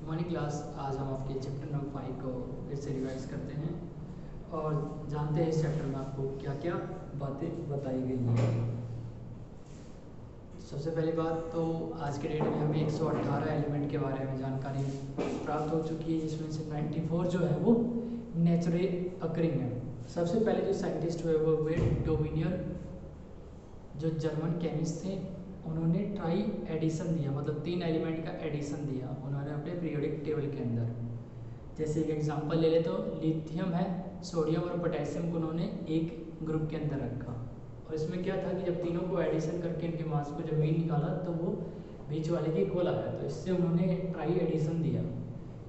Morning class. आज हम आपके चैप्टर नंबर 5 को फिर से रिवाइज करते हैं और जानते हैं इस चैप्टर में आपको क्या क्या बातें बताई गई हैं। सबसे पहली बात तो आज के डेट में हमें 118 एलिमेंट के बारे में जानकारी प्राप्त हो चुकी है, जिसमें से 94 जो है वो नेचुरली अकरिंग है। सबसे पहले जो साइंटिस्ट हुए वो हुए डोमिनियर, जो जर्मन केमिस्ट थे। उन्होंने ट्राई एडिशन दिया, मतलब 3 एलिमेंट का एडिशन दिया उन्होंने अपने पीरियोडिक टेबल के अंदर। जैसे एक एग्जांपल ले ले तो लिथियम है, सोडियम और पोटेशियम को उन्होंने एक ग्रुप के अंदर रखा और इसमें क्या था कि जब तीनों को एडिशन करके इनके मास को जब मीन निकाला तो वो बीच वाले के इक्वल आया, तो इससे उन्होंने ट्राई एडिशन दिया।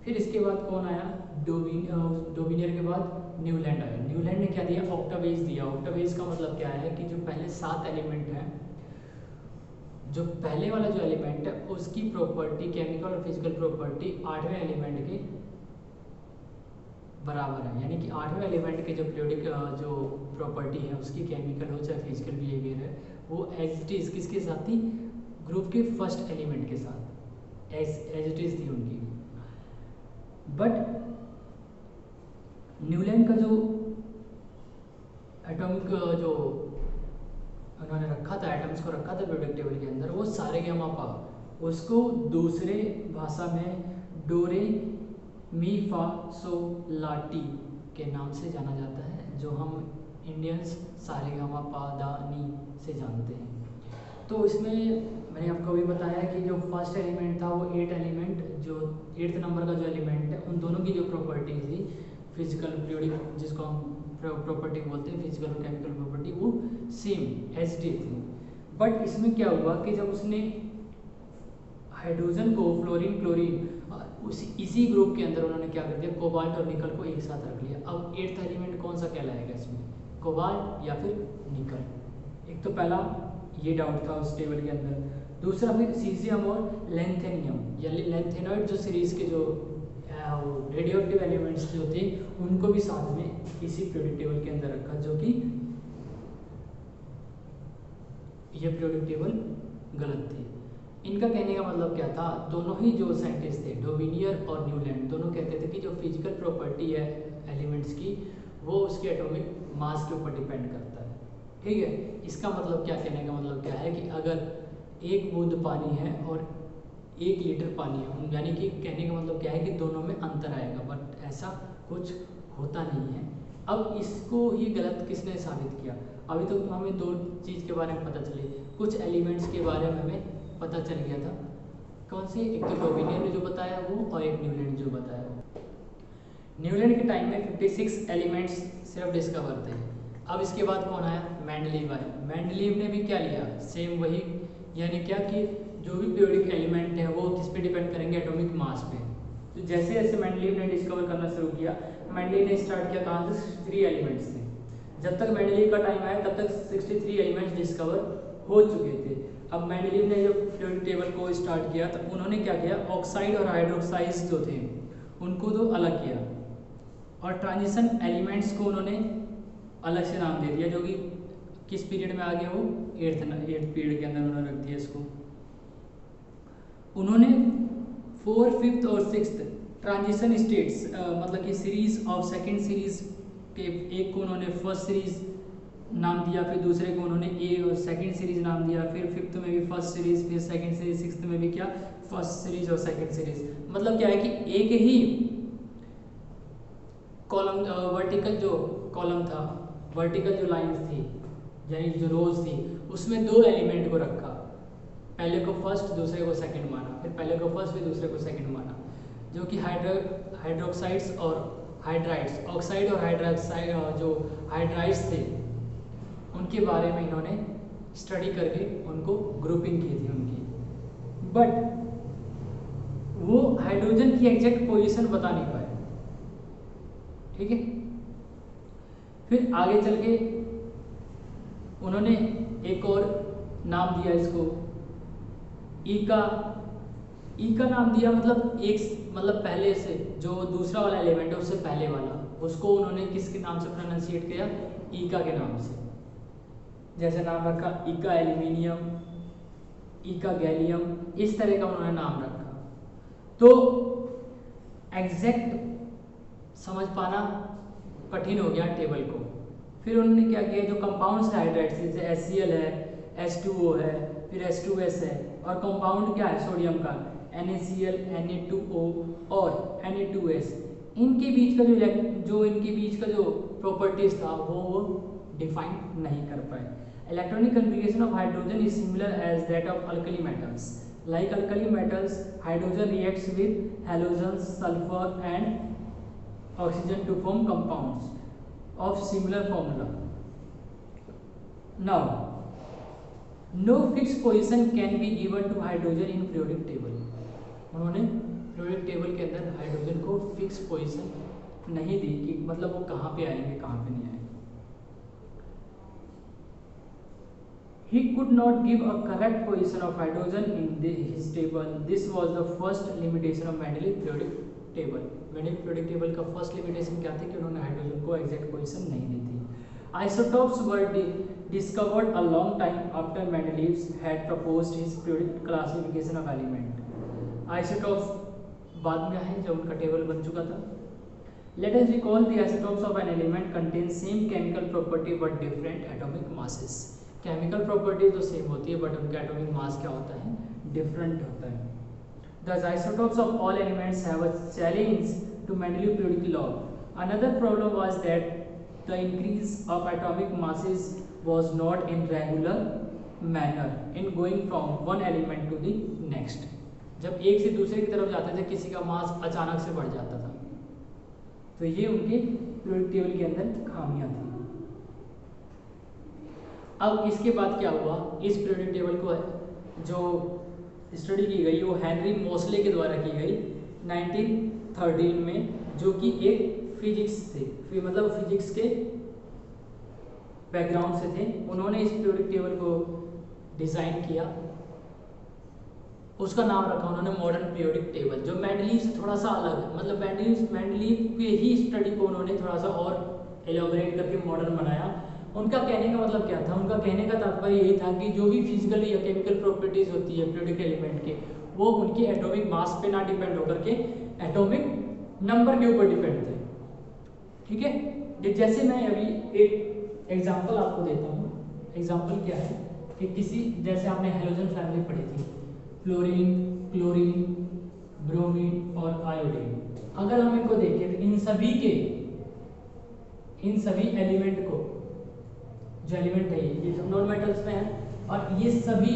फिर इसके बाद कौन आया? डोमिनियर के बाद न्यूलैंड आया। न्यूलैंड ने क्या दिया? ऑक्टावेज दिया। ऑक्टावेज का मतलब क्या है कि जो पहले 7 एलिमेंट हैं, जो पहले वाला जो एलिमेंट है उसकी प्रॉपर्टी, केमिकल और फिजिकल प्रॉपर्टी 8वें एलिमेंट के बराबर है, यानी कि 8वें एलिमेंट के जो पीरियोडिक जो प्रॉपर्टी है उसकी केमिकल हो चाहे फिजिकल बिहेवियर है वो एज इट इज किसके साथ थी? ग्रुप के फर्स्ट एलिमेंट के साथ एज इट इज थी उनकी। बट न्यूलैंड का जो एटॉमिक जो उन्होंने रखा था, एटम्स को रखा था पीरियोडिक टेबल के अंदर, वो सारे गामा पा, उसको दूसरे भाषा में डोरे मी फा सो लाटी के नाम से जाना जाता है, जो हम इंडियंस सारे गामा पा दा नी से जानते हैं। तो इसमें मैंने आपको भी बताया कि जो फर्स्ट एलिमेंट था वो 8 एलिमेंट, जो 8th नंबर का जो एलिमेंट है उन दोनों की जो प्रॉपर्टीज थी, फिजिकल पीरियोडिक जिसको हम प्रॉपर्टी बोलते हैं, फिजिकल और केमिकल प्रॉपर्टी, वो सेम एच डी थी। बट इसमें क्या हुआ कि जब उसने हाइड्रोजन को फ्लोरीन क्लोरीन इसी ग्रुप के अंदर उन्होंने क्या कर दिया, कोबाल्ट और निकल को एक साथ रख लिया। अब 8th एलिमेंट कौन सा कहलाएगा इसमें, कोबाल्ट या फिर निकल? एक तो पहला ये डाउट था उस टेबल के अंदर। दूसरा फिर सीजियम और लेंथेनियम या लेंथेनॉइड जो सीरीज के जो रेडियो एक्टिव एलिमेंट्स जो थे उनको भी साथ में इसी पीरियोडिक टेबल के अंदर रखा, जो कि ये पीरियोडिक टेबल गलत थी। इनका कहने का मतलब क्या था? दोनों ही जो साइंटिस्ट थे, डोमिनियर और न्यूलैंड, दोनों कहते थे कि जो फिजिकल प्रॉपर्टी है एलिमेंट्स की वो उसके एटॉमिक मास के ऊपर डिपेंड करता है। ठीक है, इसका मतलब क्या, कहने का मतलब क्या है कि अगर 1 बूंद पानी है और 1 लीटर पानी है, यानी कि कहने का मतलब क्या है कि दोनों में अंतर आएगा, बट ऐसा कुछ होता नहीं है। अब इसको ही गलत किसने साबित किया? अभी तो हमें 2 चीज़ के बारे में पता चली, कुछ एलिमेंट्स के बारे में हमें पता चल गया था। कौन सी? एक तो डोमिनियर ने जो बताया वो, और एक न्यूलैंड जो बताया वो। न्यूलैंड के टाइम में 56 एलिमेंट्स सिर्फ डिस्कवर थे। अब इसके बाद कौन आया? मेंडलीव आया। मेंडलीव ने भी क्या लिया? सेम वही, यानी क्या कि जो भी पीरियोडिक एलिमेंट है वो किस पे डिपेंड करेंगे? एटॉमिक मास पे। तो जैसे जैसे मेंडलीव ने डिस्कवर करना शुरू किया, मेंडलीव ने स्टार्ट किया कहाँ से? 63 एलिमेंट्स थे। जब तक मेंडलीव का टाइम आया तब तक 63 एलिमेंट्स डिस्कवर हो चुके थे। अब मेंडलीव ने जब पीरियोडिक टेबल को स्टार्ट किया तो उन्होंने क्या किया? ऑक्साइड और हाइड्रोक्साइड्स जो थे उनको तो अलग किया और ट्रांजिशन एलिमेंट्स को उन्होंने अलग से नाम दे दिया, जो कि किस पीरियड में आ गया? वो 8th पीरियड के अंदर उन्होंने रख दिया इसको। उन्होंने 4th, 5th और 6th ट्रांजिशन स्टेट्स, मतलब कि सीरीज ऑफ सेकंड सीरीज के एक को उन्होंने फर्स्ट सीरीज नाम दिया, फिर दूसरे को उन्होंने ए और सेकंड सीरीज नाम दिया, फिर 5th में भी फर्स्ट सीरीज, फिर सेकंड सीरीज, 6th में भी क्या? फर्स्ट सीरीज और सेकंड सीरीज। मतलब क्या है कि एक ही कॉलम, वर्टिकल जो कॉलम था, वर्टिकल जो लाइंस थी यानी जो रोज थी, उसमें 2 एलिमेंट को रखा, पहले को फर्स्ट दूसरे को सेकंड माना, फिर पहले को फर्स्ट फिर दूसरे को सेकंड माना, जो कि हाइड्रोक्साइड्स और हाइड्राइड्स, ऑक्साइड और हाइड्रोक्साइड जो हाइड्राइड्स थे उनके बारे में इन्होंने स्टडी करके उनको ग्रुपिंग की थी उनकी। बट वो हाइड्रोजन की एग्जैक्ट पोजीशन बता नहीं पाए। ठीक है, फिर आगे चल के उन्होंने एक और नाम दिया इसको, ई का नाम दिया, मतलब पहले से जो दूसरा वाला एलिमेंट है उससे पहले वाला, उसको उन्होंने किसके नाम से प्रोनाउंसिएट किया? ईका के नाम से। जैसे नाम रखा इका एल्यूमिनियम, इका गैलियम, इस तरह का उन्होंने नाम रखा। तो एग्जैक्ट समझ पाना कठिन हो गया टेबल को। फिर उन्होंने क्या किया, जो कंपाउंड्स हाइड्राइड्स जैसे HCl है, H2O है, फिर H2S है, और कंपाउंड क्या है सोडियम का NaCl, Na2O और Na2S, इनके बीच का जो प्रॉपर्टीज था वो डिफाइन नहीं कर पाए। Electronic configuration of hydrogen is similar as that of alkali metals. Like alkali metals, hydrogen reacts with halogens, sulphur and oxygen to form compounds of similar formula. Now, no fixed position can be given to hydrogen in periodic table. उन्होंने periodic table के अंदर hydrogen को fix position नहीं दी कि मतलब वो कहाँ पे आएंगे कहाँ पे नहीं आएंगे। He could not give a correct position of hydrogen in his table. This was the first limitation of Mendeleev periodic table. Mendeleev periodic table का फर्स्ट लिमिटेशन क्या था कि उन्होंने हाइड्रोजन को एग्जैक्ट पोजीशन नहीं दी थी। Isotopes were discovered a long time after Mendeleev had proposed his periodic classification of element. Isotopes बाद में आए जब उनका टेबल बन चुका था। Let us recall the isotopes of an element contain same chemical property but different atomic masses. Chemical property तो same होती है बट उनका एटॉमिक मास क्या होता है, डिफरेंट होता है। The isotopes of all elements have a challenge to Mendeleev periodic law. Another problem was that the increase of atomic masses was not in regular manner in going from one element to the next. जब एक से दूसरे की तरफ जाते थे किसी का मास अचानक से बढ़ जाता था, तो ये उनके periodic टेबल के अंदर खामियां थी। अब इसके बाद क्या हुआ, इस periodic टेबल को जो स्टडी की गई वो हेनरी मोसले के द्वारा की गई 1913 में, जो कि एक फिजिक्स थे, मतलब फिजिक्स के बैकग्राउंड से थे। उन्होंने इस पीरियोडिक टेबल को डिजाइन किया, उसका नाम रखा उन्होंने मॉडर्न पीरियोडिक टेबल, जो मेंडलीव से थोड़ा सा अलग है। मतलब मेंडलीव के ही स्टडी को उन्होंने थोड़ा सा और एलोबरेट करके मॉडर्न बनाया। उनका कहने का मतलब क्या था, उनका कहने का तात्पर्य यही था कि जो भी फिजिकल या केमिकल प्रॉपर्टीज होती है पीरियोडिक एलिमेंट के, वो उनके एटॉमिक मास पे ना डिपेंड होकर के एटॉमिक नंबर के ऊपर डिपेंड थे। ठीक है, जैसे मैं अभी एक एग्जांपल आपको देता हूँ। एग्जांपल क्या है कि किसी, जैसे आपने हेलोजन फैमिली पढ़ी थी, फ्लोरीन, क्लोरीन, ब्रोमीन और आयोडीन। अगर हम इनको देखें तो इन सभी एलिमेंट को, जो एलिमेंट है ये सब नॉन मेटल्स में है, और ये सभी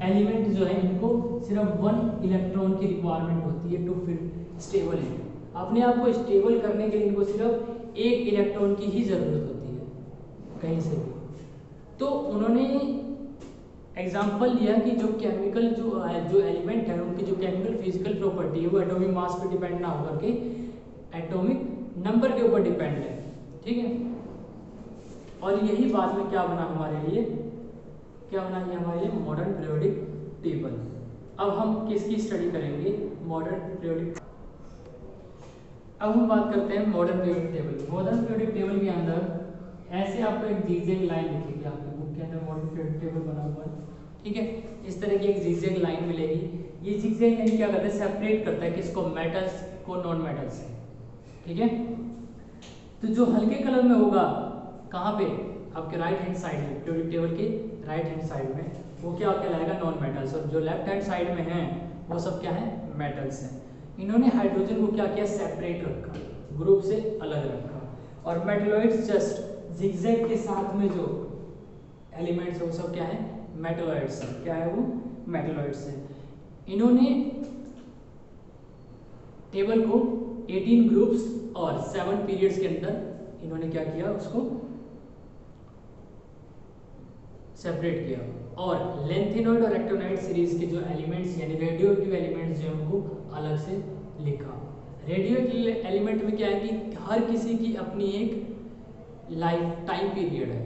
एलिमेंट जो है इनको सिर्फ 1 इलेक्ट्रॉन की रिक्वायरमेंट होती है टू फील स्टेबल है। अपने आप को स्टेबल करने के लिए इनको सिर्फ 1 इलेक्ट्रॉन की ही जरूरत होती है कहीं से भी। तो उन्होंने एग्जांपल लिया कि जो केमिकल जो एलिमेंट है उनकी जो केमिकल फिजिकल प्रॉपर्टी है वो एटॉमिक मास पे डिपेंड ना होकर के एटॉमिक नंबर के ऊपर डिपेंड है। ठीक है, और यही बाद में क्या बना हमारे लिए, हमारे लिए मॉडर्न पीरियोडिक टेबल। अब हम किसकी स्टडी करेंगे, मॉडर्न पीरियोडिक। अब हम बात करते हैं modern periodic table. Modern periodic table के अंदर ऐसे आपको एक जिगजैग लाइन दिखेगी, आपकी बुक के अंदर मॉडर्न पीरियोडिक टेबल बना हुआ है। ठीक है, इस तरह की एक जिगजैग लाइन मिलेगी। ये जिगजैग लाइन क्या करता है, सेपरेट करता है किसको, मेटल्स को नॉन मेटल्स से। ठीक है, तो जो हल्के कलर में होगा कहाँ पे, आपके राइट हैंड साइड में, पीरियोडिक टेबल के राइट हैंड साइड में, वो क्या कहलाएगा, नॉन मेटल्स। और जो लेफ्ट हैंड साइड में है वो सब क्या है, मेटल्स हैं। इन्होंने हाइड्रोजन को क्या किया, सेपरेट रखा, ग्रुप से अलग रखा। और मेटलॉइड्स जस्ट जिगजैग के साथ में जो एलिमेंट्स है वो सब क्या है, मेटलॉइड्स है। क्या है वो, मेटलॉइड्स है। इन्होंने टेबल को 18 ग्रुप्स और 7 पीरियड्स के अंदर इन्होंने क्या किया, उसको सेपरेट किया। और लेंथेनॉइड और एक्टिनॉइड सीरीज के जो एलिमेंट्स यानी रेडियोएक्टिव एलिमेंट्स जो उनको अलग से लिखा। रेडियोएक्टिव एलिमेंट में क्या है कि हर किसी की अपनी एक लाइफ टाइम पीरियड है।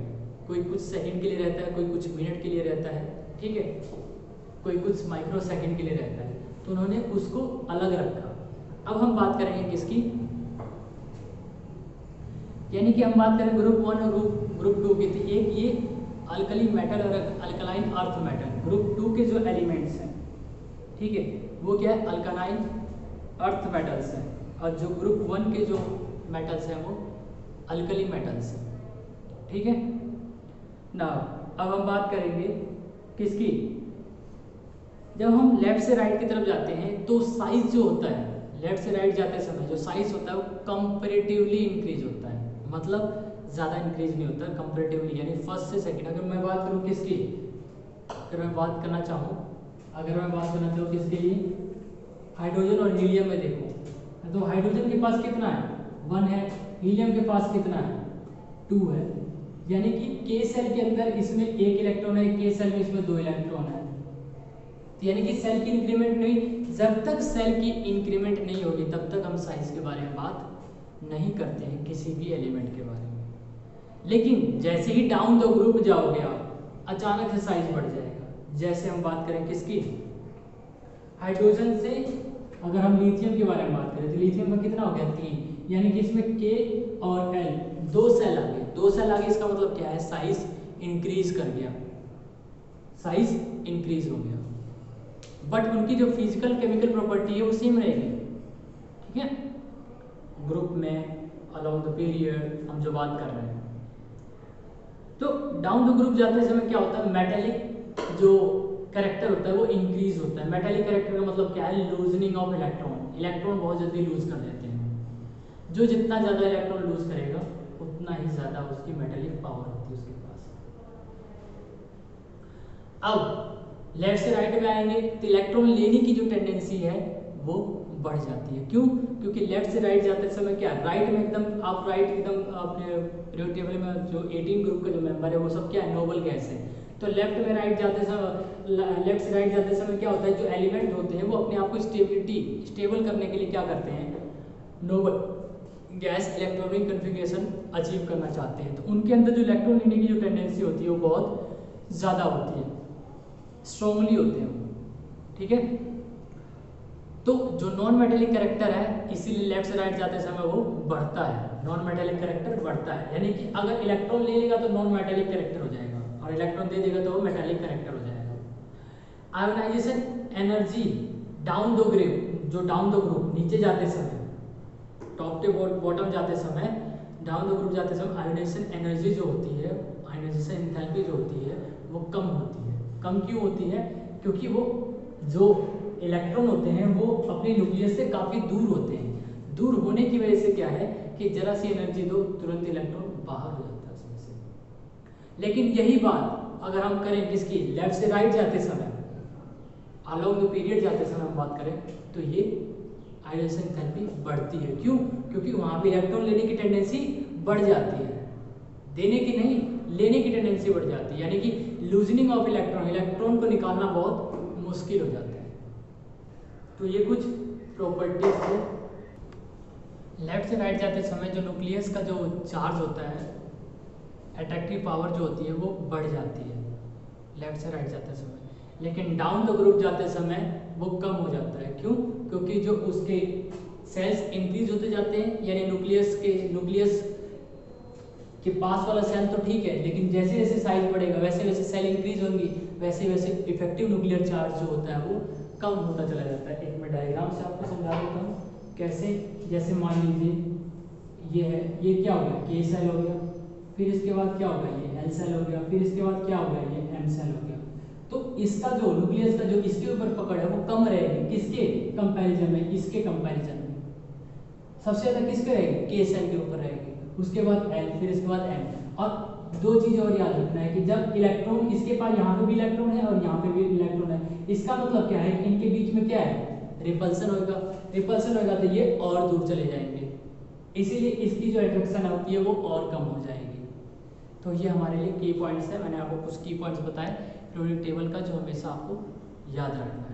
कोई कुछ सेकंड के लिए रहता है, कोई कुछ मिनट के लिए रहता है, ठीक है, कोई कुछ माइक्रो सेकंड के लिए रहता है, तो उन्होंने उसको अलग रखा। अब हम बात करेंगे किसकी, यानी कि हम बात करें ग्रुप 1 और ग्रुप 2 की। थी एक ये अल्कली मेटल और अल्कलाइन अर्थ मेटल। ग्रुप 2 के जो एलिमेंट्स हैं, ठीक है, वो क्या है, अल्कलाइन अर्थ मेटल्स हैं। और जो ग्रुप 1 के जो मेटल्स हैं वो अल्कली मेटल्स हैं। ठीक है ना। अब हम बात करेंगे किसकी, जब हम लेफ्ट से राइट की तरफ जाते हैं तो साइज जो होता है, लेफ्ट से राइट जाते समय जो साइज होता है वो कंपैरेटिवली इंक्रीज होता है, मतलब ज़्यादा इंक्रीज नहीं होता कंपैरेटिवली, यानी फर्स्ट से सेकंड। अगर मैं बात करूँ किसकी, अगर मैं बात करना चाहूँ किसके लिए, हाइड्रोजन और हीलियम में देखो तो हाइड्रोजन के पास कितना है 1 है, हीलियम के पास कितना है 2 है, यानी कि के सेल के अंदर इसमें 1 इलेक्ट्रॉन है, के सेल में इसमें 2 इलेक्ट्रॉन है। तो यानी कि सेल की इंक्रीमेंट नहीं, जब तक सेल की इंक्रीमेंट नहीं होगी तब तक हम साइज के बारे में बात नहीं करते हैं किसी भी एलिमेंट के बारे में। लेकिन जैसे ही डाउन द ग्रुप जाओगे आप अचानक से साइज बढ़ जाएगा। जैसे हम बात करें किसकी, हाइड्रोजन से अगर हम लिथियम के बारे में बात करें तो लिथियम का कितना हो गया 3, यानी कि इसमें के और एल 2 सेल आ गए, 2 सेल आ गए, इसका मतलब क्या है साइज इंक्रीज कर गया, साइज इंक्रीज हो गया, बट उनकी जो फिजिकल केमिकल प्रॉपर्टी है वो सेम रहेगी। ठीक है, ग्रुप में अलोंग द पीरियड हम जो बात कर रहे हैं, तो डाउन द ग्रुप जाते समय क्या होता है, मेटेलिक जो कैरेक्टर होता है वो इंक्रीज होता है। मेटेलिक कैरेक्टर का मतलब क्या है, लूजनिंग ऑफ इलेक्ट्रॉन, इलेक्ट्रॉन बहुत जल्दी लूज कर देते हैं, जो जितना ज़्यादा इलेक्ट्रॉन लूज करेगा उतना ही ज़्यादा उसकी मेटेलिक पावर होती है उसके पास। अब लेफ्ट से राइट में आएंगे तो इलेक्ट्रॉन लेने की जो टेंडेंसी है वो बढ़ जाती है। क्यों, क्योंकि लेफ्ट से राइट जाते समय क्या, राइट में एकदम आप राइट एकदम अपने पीरियोडिक टेबल में जो 18 ग्रुप का जो मेंबर है वो सब क्या है, नोबल गैस है। तो लेफ्ट में राइट जाते समय, लेफ्ट से राइट जाते समय क्या होता है, जो एलिमेंट होते हैं वो अपने आप को स्टेबल करने के लिए क्या करते हैं, noble gas electronic configuration achieve करना चाहते हैं। तो उनके अंदर जो इलेक्ट्रॉन लेने की जो टेंडेंसी होती है वो बहुत ज़्यादा होती है, स्ट्रॉन्गली होते हैं वो। ठीक है, तो जो नॉन मेटेलिक कैरेक्टर है इसीलिए लेफ्ट से राइट जाते समय वो बढ़ता है, नॉन मेटेलिक कैरेक्टर बढ़ता है, यानी कि अगर इलेक्ट्रॉन ले लेगा तो नॉन मेटेलिक कैरेक्टर हो जाएगा और इलेक्ट्रॉन दे देगा तो वो मेटेलिक कैरेक्टर हो जाएगा। Ionisation energy down the group, जो डाउन द ग्रुप नीचे जाते समय, टॉप से बॉटम जाते समय, डाउन द ग्रुप जाते समय आयोनाइजेशन एनर्जी जो होती है, आयोनाइजेशन एंथैल्पी जो होती है वो कम होती है। कम क्यों होती है, क्योंकि वो जो इलेक्ट्रॉन होते हैं वो अपने न्यूक्लियस से काफ़ी दूर होते हैं। दूर होने की वजह से क्या है कि जरा सी एनर्जी दो तुरंत इलेक्ट्रॉन बाहर हो जाता है उसमें से। लेकिन यही बात अगर हम करें किसकी, लेफ्ट से राइट जाते समय, अलोंग द पीरियड जाते समय हम बात करें तो ये आयोनाइजेशन एंथैल्पी बढ़ती है। क्यों, क्योंकि वहाँ पे इलेक्ट्रॉन लेने की टेंडेंसी बढ़ जाती है, देने की नहीं लेने की टेंडेंसी बढ़ जाती है, यानी कि लूजनिंग ऑफ इलेक्ट्रॉन, इलेक्ट्रॉन को निकालना बहुत मुश्किल हो जाता है। तो ये कुछ प्रॉपर्टीज है। लेफ्ट से राइट जाते समय जो न्यूक्लियस का जो चार्ज होता है, अट्रैक्टिव पावर जो होती है वो बढ़ जाती है लेफ्ट से राइट जाते समय, लेकिन डाउन द ग्रुप जाते समय वो कम हो जाता है। क्यों, क्योंकि जो उसके सेल्स इंक्रीज होते जाते हैं, यानी न्यूक्लियस के पास वाला सेल तो ठीक है, लेकिन जैसे जैसे साइज बढ़ेगा वैसे वैसे सेल इंक्रीज होंगी, वैसे वैसे इफेक्टिव न्यूक्लियर चार्ज जो होता है वो कम होता चला जाता है। एक मैं डायग्राम से आपको समझा देता हूँ कैसे। जैसे मान लीजिए ये है, ये क्या हो गया, के सेल हो गया, फिर इसके बाद क्या होगा, ये एल सेल हो गया, फिर इसके बाद क्या हो गया, ये एम सेल हो गया। तो इसका जो न्यूक्लियस का जो इसके ऊपर पकड़ है वो कम रहेगी, किसके कंपैरिजन में, इसके कंपैरिजन में सबसे ज़्यादा किसके रहेगी, के सेल के ऊपर रहेगी, उसके बाद एल, फिर इसके बाद एम। और दो चीज़ और याद रखना है कि जब इलेक्ट्रॉन इसके पास यहाँ पे भी इलेक्ट्रॉन है और यहाँ पे भी इलेक्ट्रॉन है, इसका मतलब क्या है कि इनके बीच में क्या है, रिपल्सन होगा। रिपल्सन होगा तो ये और दूर चले जाएंगे, इसीलिए इसकी जो अट्रैक्शन होती है वो और कम हो जाएगी। तो ये हमारे लिए की पॉइंट्स है, मैंने आपको कुछ की पॉइंट्स बताए पीरियोडिक टेबल का जो हमेशा आपको याद रखना है।